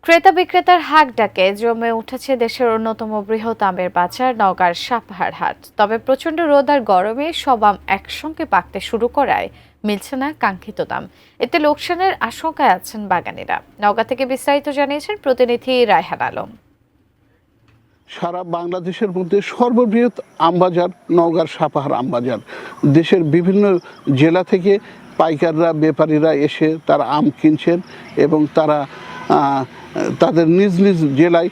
ক্রেতা বিক্রেতার হাক ডাকে জমে উঠেছে দেশের অন্যতম বৃহৎ আমের বাজার নওগাঁর সাপাহার হাট। তবে প্রচণ্ড রোদ আর গরমে সব আম একসঙ্গে পাকতে শুরু করায় মিলছে না কাঙ্ক্ষিত দাম। এতে লোকসানের আশঙ্কায় আছেন বাগানীরা। নওগাঁ থেকে বিস্তারিত জানিয়েছেন প্রতিনিধি রায়হান আলম। সারা বাংলাদেশের মধ্যে সর্ববৃহৎ আমবাজার নওগাঁর সাপাহার আমবাজার। দেশের বিভিন্ন জেলা থেকে পাইকাররা ব্যাপারীরা এসে তারা আম কিনছেন এবং তারা তাদের নিজ নিজ জেলায়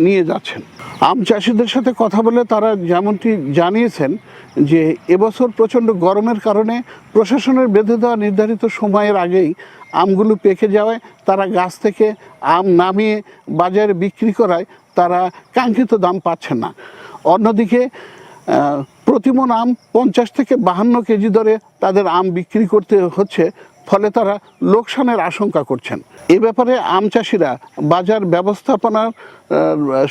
নিয়ে যাচ্ছেন। আম চাষিদের সাথে কথা বলে তারা যেমনটি জানিয়েছেন যে এবছর প্রচণ্ড গরমের কারণে প্রশাসনের বেঁধে দেওয়া নির্ধারিত সময়ের আগেই আমগুলো পেকে যাওয়ায় তারা গাছ থেকে আম নামিয়ে বাজারে বিক্রি করায় তারা কাঙ্ক্ষিত দাম পাচ্ছেন না। অন্যদিকে প্রতিমণ আম 50 থেকে 52 কেজি দরে তাদের আম বিক্রি করতে হচ্ছে, ফলে তারা লোকসানের আশঙ্কা করছেন। এ ব্যাপারে আম চাষিরা বাজার ব্যবস্থাপনার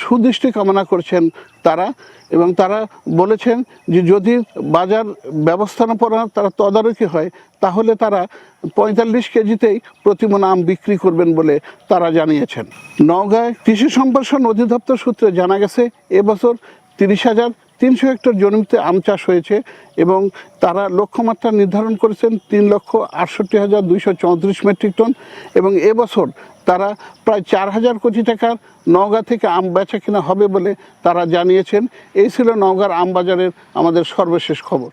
সুদৃষ্টি কামনা করছেন তারা, এবং তারা বলেছেন যে যদি বাজার ব্যবস্থাপনা তারা তদারকি হয় তাহলে তারা 45 কেজিতেই প্রতিমণ আম বিক্রি করবেন বলে তারা জানিয়েছেন। নওগাঁয় কৃষি সম্প্রসারণ অধিদপ্তর সূত্রে জানা গেছে এবছর 30,300 হেক্টর জমিতে আম চাষ হয়েছে এবং তারা লক্ষ্যমাত্রা নির্ধারণ করেছেন 3,68,234 মেট্রিক টন, এবং এবছর তারা প্রায় 4,000 কোটি টাকার নওগাঁ থেকে আম বেচা কিনা হবে বলে তারা জানিয়েছেন। এই ছিল নওগাঁর আমবাজারের আমাদের সর্বশেষ খবর।